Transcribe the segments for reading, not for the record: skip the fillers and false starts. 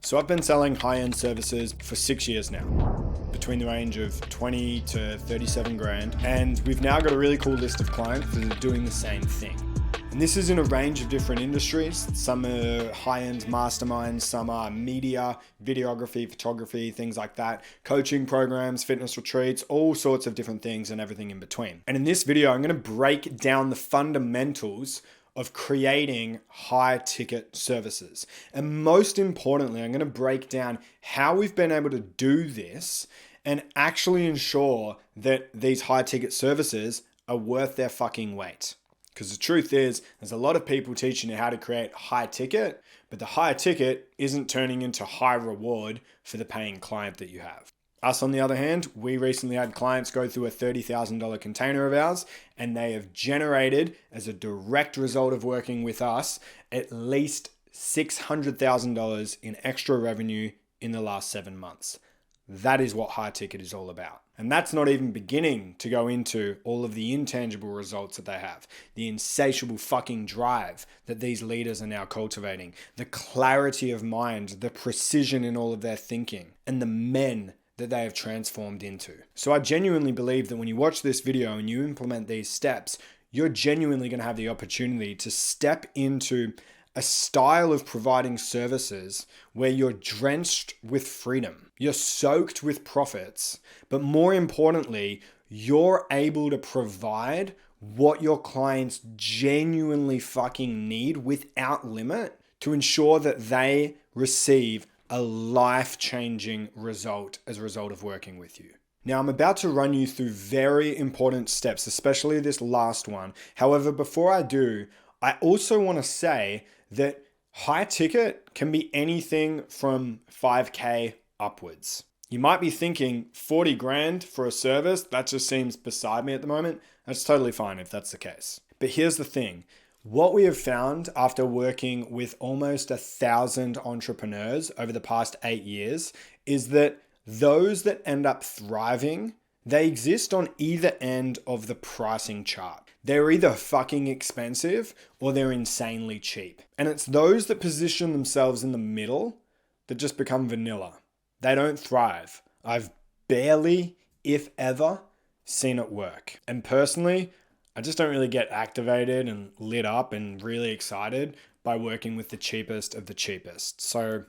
So I've been selling high-end services for 6 years now, between the range of 20 to 37 grand. And we've now got a really cool list of clients that are doing the same thing. And this is in a range of different industries. Some are high-end masterminds, some are media, videography, photography, things like that, coaching programs, fitness retreats, all sorts of different things and everything in between. And in this video, I'm going to break down the fundamentals of creating high ticket services. And most importantly, I'm going to break down how we've been able to do this and actually ensure that these high ticket services are worth their fucking weight. Because the truth is, there's a lot of people teaching you how to create high ticket, but the high ticket isn't turning into high reward for the paying client that you have. Us, on the other hand, we recently had clients go through a $30,000 container of ours, and they have generated, as a direct result of working with us, at least $600,000 in extra revenue in the last 7 months. That is what high ticket is all about. And that's not even beginning to go into all of the intangible results that they have, the insatiable fucking drive that these leaders are now cultivating, the clarity of mind, the precision in all of their thinking, and the men that they have transformed into. So I genuinely believe that when you watch this video and you implement these steps, you're genuinely going to have the opportunity to step into a style of providing services where you're drenched with freedom, you're soaked with profits, but more importantly, you're able to provide what your clients genuinely fucking need without limit to ensure that they receive a life-changing result as a result of working with you. Now, I'm about to run you through very important steps, especially this last one. However, before I do, I also want to say that high ticket can be anything from 5K upwards. You might be thinking 40 grand for a service, that just seems beside me at the moment. That's totally fine if that's the case. But here's the thing. What we have found after working with almost 1,000 entrepreneurs over the past 8 years is that those that end up thriving, they exist on either end of the pricing chart. They're either fucking expensive or they're insanely cheap. And it's those that position themselves in the middle that just become vanilla. They don't thrive. I've barely, if ever, seen it work. And personally, I just don't really get activated and lit up and really excited by working with the cheapest of the cheapest. So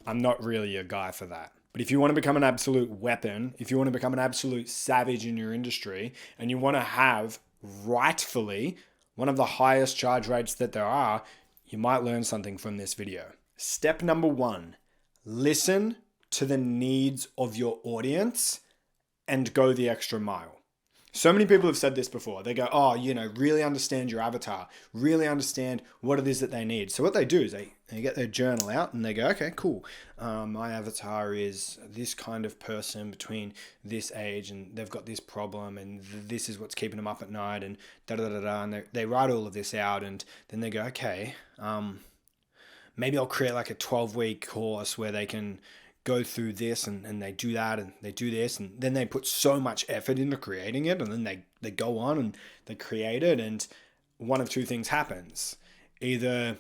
I'm not really a guy for that. But if you want to become an absolute weapon, if you want to become an absolute savage in your industry, and you want to have rightfully one of the highest charge rates that there are, you might learn something from this video. Step number 1, listen to the needs of your audience and go the extra mile. So many people have said this before. They go, really understand your avatar, really understand what it is that they need. So what they do is they get their journal out and they go, okay, cool. My avatar is this kind of person between this age and they've got this problem and this is what's keeping them up at night and da-da-da-da. And they write all of this out and then they go, okay, maybe I'll create like a 12-week course where they can go through this and they do that and they do this and then they put so much effort into creating it and then they go on and they create it and one of two things happens. Either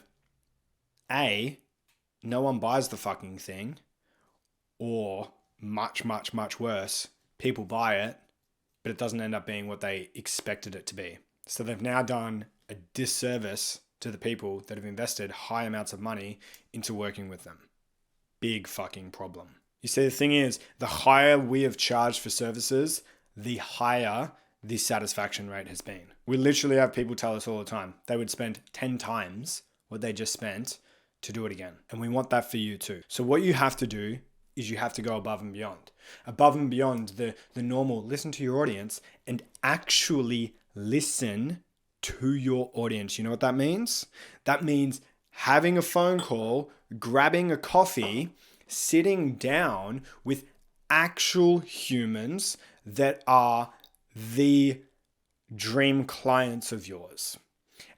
A, no one buys the fucking thing, or much, much, much worse, people buy it, but it doesn't end up being what they expected it to be. So they've now done a disservice to the people that have invested high amounts of money into working with them. Big fucking problem. You see, the thing is, the higher we have charged for services, the higher the satisfaction rate has been. We literally have people tell us all the time they would spend 10 times what they just spent to do it again. And we want that for you too. So what you have to do is you have to go above and beyond. Above and beyond the normal, listen to your audience and actually listen to your audience. You know what that means? That means having a phone call, grabbing a coffee, sitting down with actual humans that are the dream clients of yours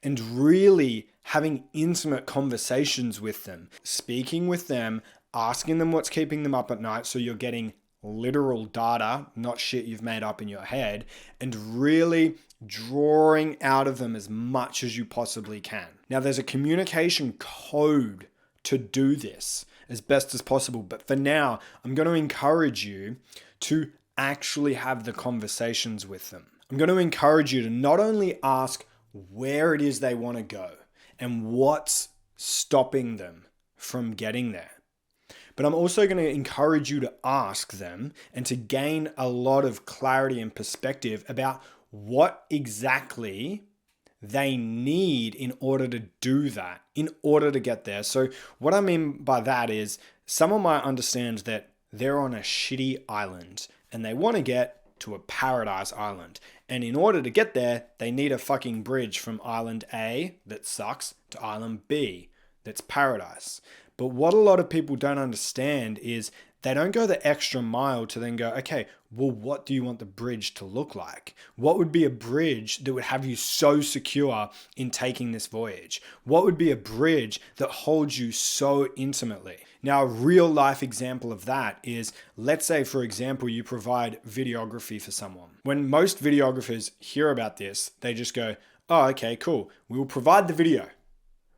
and really having intimate conversations with them, speaking with them, asking them what's keeping them up at night so you're getting literal data, not shit you've made up in your head, and really drawing out of them as much as you possibly can. Now, there's a communication code to do this, as best as possible. But for now, I'm going to encourage you to actually have the conversations with them. I'm going to encourage you to not only ask where it is they want to go and what's stopping them from getting there, but I'm also going to encourage you to ask them and to gain a lot of clarity and perspective about what exactly they need in order to do that, in order to get there. So what I mean by that is someone might understand that they're on a shitty island and they want to get to a paradise island. And in order to get there, they need a fucking bridge from island A that sucks to island B that's paradise. But what a lot of people don't understand is they don't go the extra mile to then go, okay, well, what do you want the bridge to look like? What would be a bridge that would have you so secure in taking this voyage? What would be a bridge that holds you so intimately? Now, a real life example of that is, let's say, for example, you provide videography for someone. When most videographers hear about this, they just go, oh, okay, cool. We will provide the video.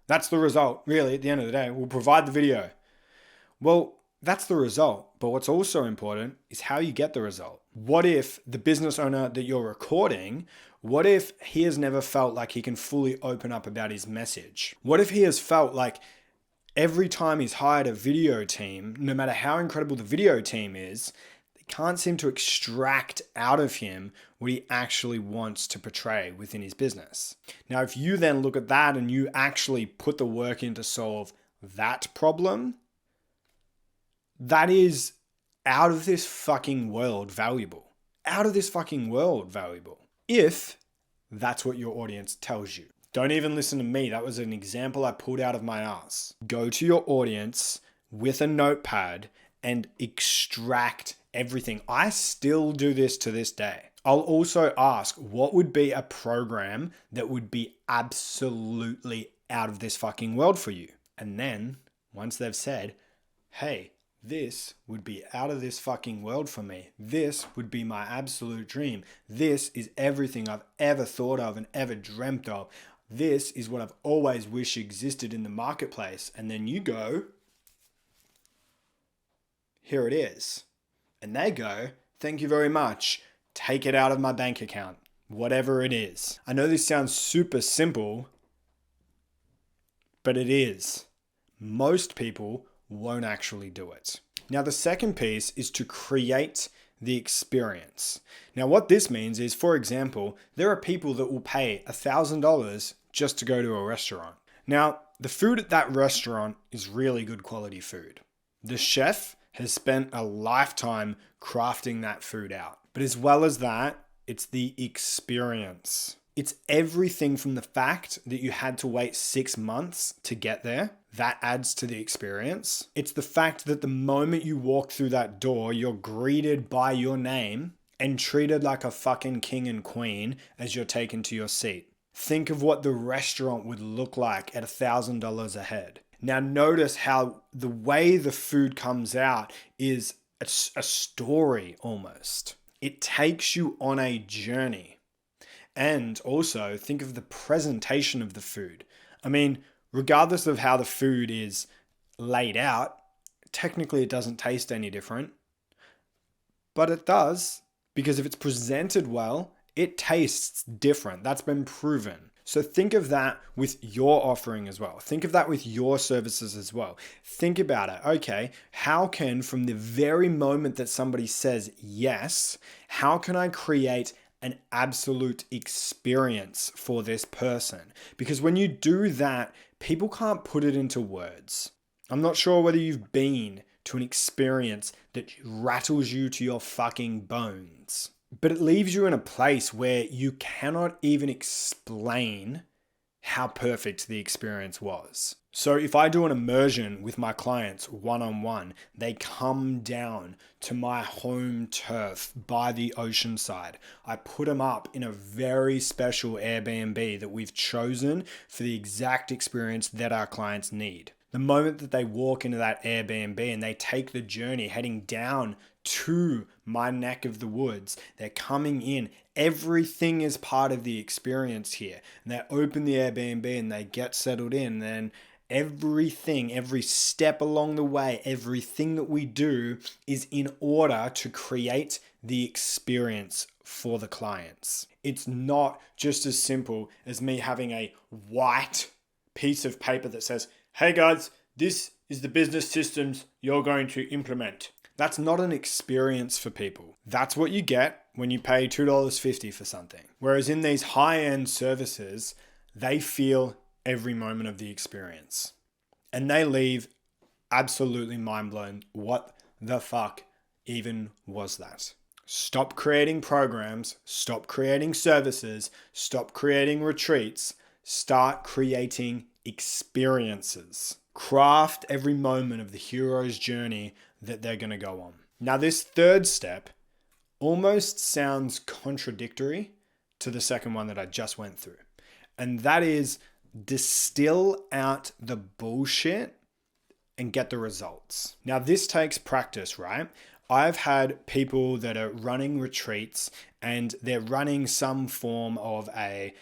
That's the result, really, at the end of the day. We'll provide the video. Well, that's the result. But what's also important is how you get the result. What if the business owner that you're recording, what if he has never felt like he can fully open up about his message? What if he has felt like every time he's hired a video team, no matter how incredible the video team is, they can't seem to extract out of him what he actually wants to portray within his business? Now, if you then look at that and you actually put the work in to solve that problem, that is out of this fucking world valuable. Out of this fucking world valuable. If that's what your audience tells you. Don't even listen to me. That was an example I pulled out of my ass. Go to your audience with a notepad and extract everything. I still do this to this day. I'll also ask, what would be a program that would be absolutely out of this fucking world for you? And then once they've said, hey, this would be out of this fucking world for me. This would be my absolute dream. This is everything I've ever thought of and ever dreamt of. This is what I've always wished existed in the marketplace. And then you go, here it is. And they go, thank you very much. Take it out of my bank account, whatever it is. I know this sounds super simple, but it is. Most people won't actually do it. Now, the second piece is to create the experience. Now, what this means is, for example, there are people that will pay $1,000 just to go to a restaurant. Now, the food at that restaurant is really good quality food. The chef has spent a lifetime crafting that food out. But as well as that, it's the experience. It's everything from the fact that you had to wait 6 months to get there. That adds to the experience. It's the fact that the moment you walk through that door, you're greeted by your name and treated like a fucking king and queen as you're taken to your seat. Think of what the restaurant would look like at $1,000 a head. Now notice how the way the food comes out is a story almost. It takes you on a journey. And also think of the presentation of the food. I mean, regardless of how the food is laid out, technically it doesn't taste any different. But it does, because if it's presented well, it tastes different. That's been proven. So think of that with your offering as well. Think of that with your services as well. Think about it. Okay, how can, from the very moment that somebody says yes, how can I create an absolute experience for this person? Because when you do that, people can't put it into words. I'm not sure whether you've been to an experience that rattles you to your fucking bones, but it leaves you in a place where you cannot even explain how perfect the experience was. So if I do an immersion with my clients one-on-one, they come down to my home turf by the ocean side. I put them up in a very special Airbnb that we've chosen for the exact experience that our clients need. The moment that they walk into that Airbnb and they take the journey heading down to my neck of the woods, they're coming in. Everything is part of the experience here. And they open the Airbnb and they get settled in. Then everything, every step along the way, everything that we do is in order to create the experience for the clients. It's not just as simple as me having a white piece of paper that says, hey guys, this is the business systems you're going to implement. That's not an experience for people. That's what you get when you pay $2.50 for something. Whereas in these high-end services, they feel every moment of the experience. And they leave absolutely mind blown. What the fuck even was that? Stop creating programs, stop creating services, stop creating retreats, start creating experiences. Craft every moment of the hero's journey that they're going to go on. Now, this third step almost sounds contradictory to the second one that I just went through. And that is distill out the bullshit and get the results. Now, this takes practice, right? I've had people that are running retreats and they're running some form of a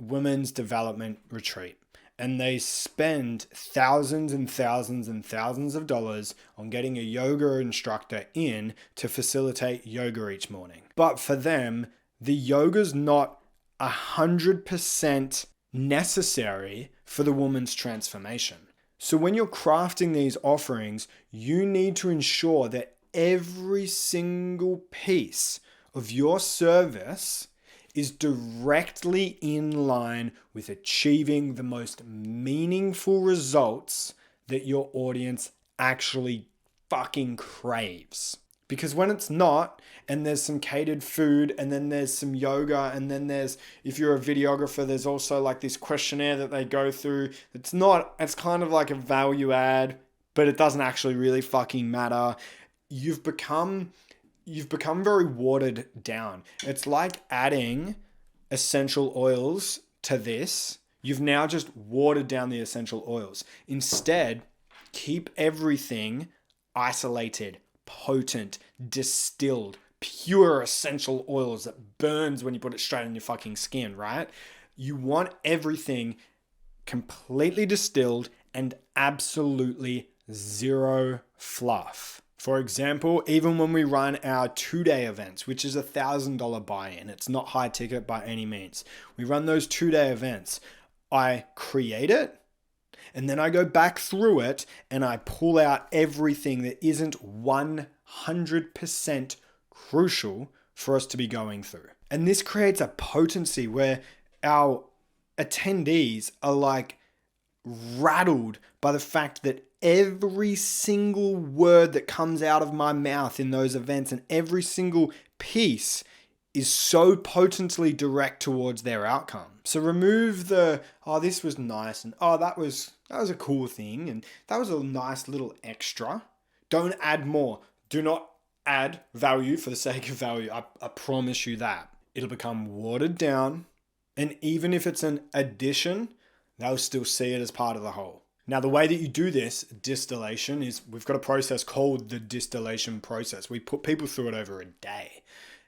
women's development retreat. And they spend thousands and thousands and thousands of dollars on getting a yoga instructor in to facilitate yoga each morning. But for them, the yoga's not 100% necessary for the woman's transformation. So when you're crafting these offerings, you need to ensure that every single piece of your service is directly in line with achieving the most meaningful results that your audience actually fucking craves. Because when it's not, and there's some catered food, and then there's some yoga, and then there's, if you're a videographer, there's also like this questionnaire that they go through. It's kind of like a value add, but it doesn't actually really fucking matter. You've become very watered down. It's like adding essential oils to this. You've now just watered down the essential oils. Instead, keep everything isolated, potent, distilled, pure essential oils that burns when you put it straight on your fucking skin, right? You want everything completely distilled and absolutely zero fluff. For example, even when we run our 2-day events, which is $1,000 buy-in, it's not high ticket by any means. We run those 2-day events. I create it, and then I go back through it and I pull out everything that isn't 100% crucial for us to be going through. And this creates a potency where our attendees are like rattled by the fact that every single word that comes out of my mouth in those events and every single piece is so potently direct towards their outcome. So remove the, oh, this was nice, and oh, that was a cool thing, and that was a nice little extra. Don't add more. Do not add value for the sake of value. I promise you that. It'll become watered down, and even if it's an addition, they'll still see it as part of the whole. Now, the way that you do this distillation is we've got a process called the distillation process. We put people through it over a day.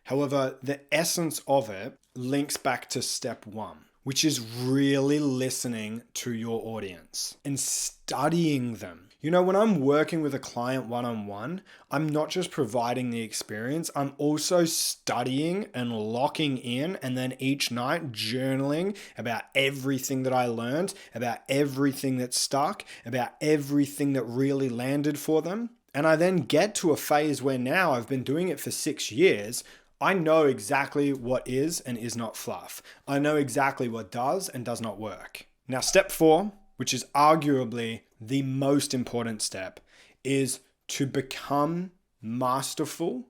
However, the essence of it links back to step 1, which is really listening to your audience and studying them. You know, when I'm working with a client one-on-one, I'm not just providing the experience, I'm also studying and locking in, and then each night journaling about everything that I learned, about everything that stuck, about everything that really landed for them. And I then get to a phase where now I've been doing it for 6 years. I know exactly what is and is not fluff. I know exactly what does and does not work. Now, step 4, which is arguably the most important step, is to become masterful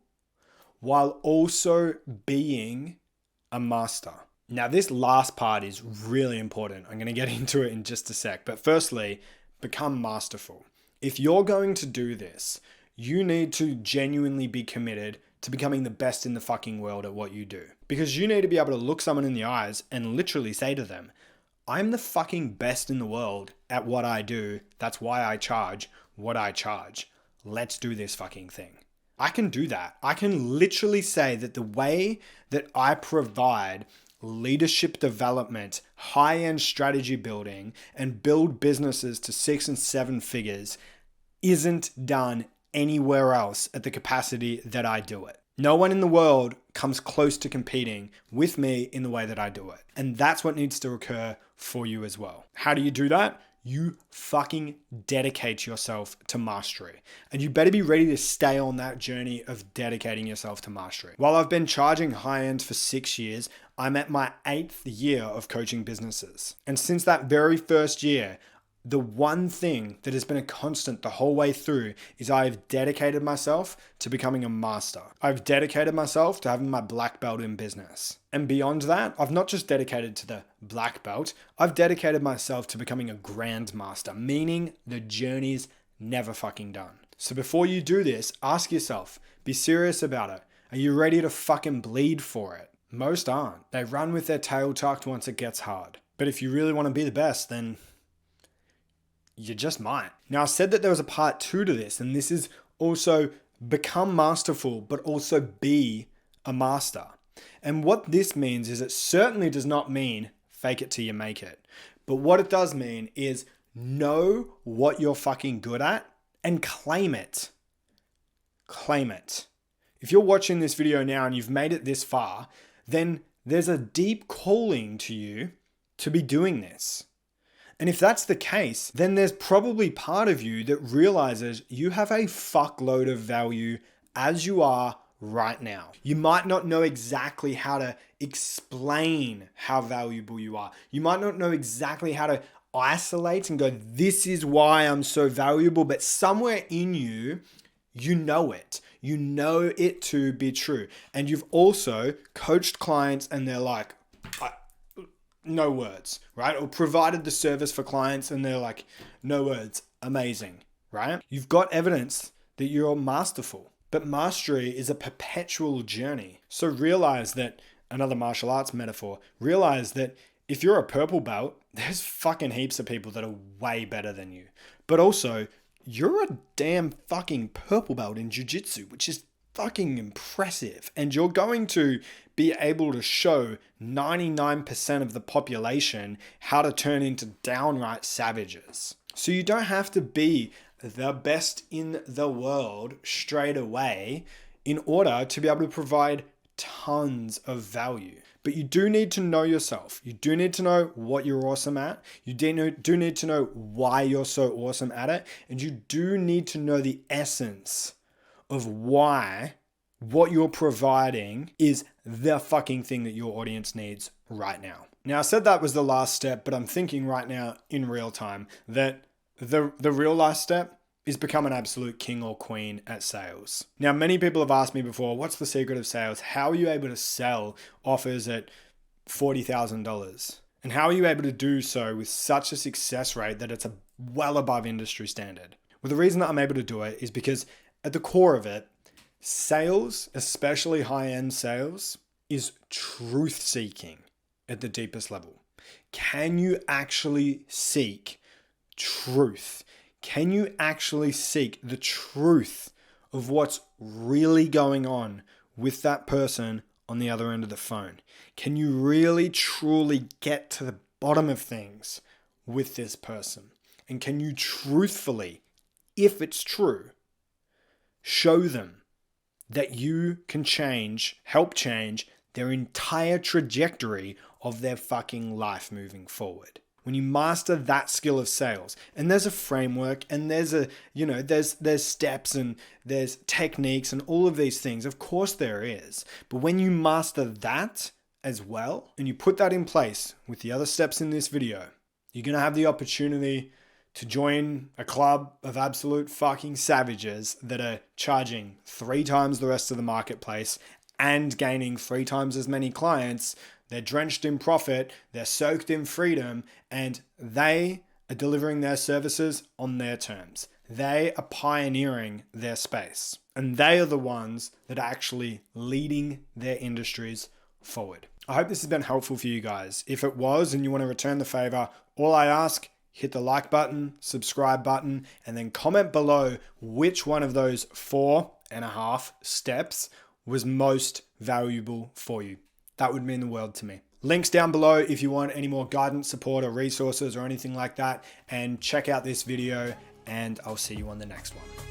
while also being a master. Now, this last part is really important. I'm going to get into it in just a sec. But firstly, become masterful. If you're going to do this, you need to genuinely be committed to becoming the best in the fucking world at what you do. Because you need to be able to look someone in the eyes and literally say to them, I'm the fucking best in the world at what I do. That's why I charge what I charge. Let's do this fucking thing. I can do that. I can literally say that the way that I provide leadership development, high-end strategy building, and build businesses to 6 and 7 figures isn't done anywhere else at the capacity that I do it. No one in the world comes close to competing with me in the way that I do it. And that's what needs to occur for you as well. How do you do that? You fucking dedicate yourself to mastery. And you better be ready to stay on that journey of dedicating yourself to mastery. While I've been charging high end for 6 years, I'm at my 8th year of coaching businesses. And since that very first year, the one thing that has been a constant the whole way through is I've dedicated myself to becoming a master. I've dedicated myself to having my black belt in business. And beyond that, I've not just dedicated to the black belt, I've dedicated myself to becoming a grandmaster, meaning the journey's never fucking done. So before you do this, ask yourself, be serious about it. Are you ready to fucking bleed for it? Most aren't. They run with their tail tucked once it gets hard. But if you really want to be the best, then you just might. Now, I said that there was a part 2 to this, and this is also become masterful, but also be a master. And what this means is it certainly does not mean fake it till you make it. But what it does mean is know what you're fucking good at and claim it. Claim it. If you're watching this video now and you've made it this far, then there's a deep calling to you to be doing this. And if that's the case, then there's probably part of you that realizes you have a fuckload of value as you are right now. You might not know exactly how to explain how valuable you are. You might not know exactly how to isolate and go, this is why I'm so valuable, but somewhere in you, you know it. You know it to be true. And you've also coached clients and they're like, no words, right? Or provided the service for clients and they're like, no words, amazing, right? You've got evidence that you're masterful, but mastery is a perpetual journey. So realize that, another martial arts metaphor, realize that if you're a purple belt, there's fucking heaps of people that are way better than you. But also, you're a damn fucking purple belt in jiu-jitsu, which is fucking impressive. And you're going to be able to show 99% of the population how to turn into downright savages. So you don't have to be the best in the world straight away in order to be able to provide tons of value. But you do need to know yourself. You do need to know what you're awesome at. You do need to know why you're so awesome at it. And you do need to know the essence of why what you're providing is the fucking thing that your audience needs right now. Now, I said that was the last step, but I'm thinking right now in real time that the real last step is become an absolute king or queen at sales. Now, many people have asked me before, what's the secret of sales? How are you able to sell offers at $40,000? And how are you able to do so with such a success rate that it's well above industry standard? Well, the reason that I'm able to do it is because at the core of it, sales, especially high-end sales, is truth-seeking at the deepest level. Can you actually seek truth? Can you actually seek the truth of what's really going on with that person on the other end of the phone? Can you really, truly get to the bottom of things with this person? And can you truthfully, if it's true, show them that you can help change their entire trajectory of their fucking life moving forward? When you master that skill of sales, and there's a framework and there's steps and there's techniques and all of these things, of course there is. But when you master that as well, and you put that in place with the other steps in this video, you're going to have the opportunity to join a club of absolute fucking savages that are charging 3 times the rest of the marketplace and gaining 3 times as many clients. They're drenched in profit, they're soaked in freedom, and they are delivering their services on their terms. They are pioneering their space, and they are the ones that are actually leading their industries forward. I hope this has been helpful for you guys. If it was and you want to return the favor, all I ask, hit the like button, subscribe button, and then comment below which one of those 4.5 steps was most valuable for you. That would mean the world to me. Links down below if you want any more guidance, support, or resources or anything like that. And check out this video, and I'll see you on the next one.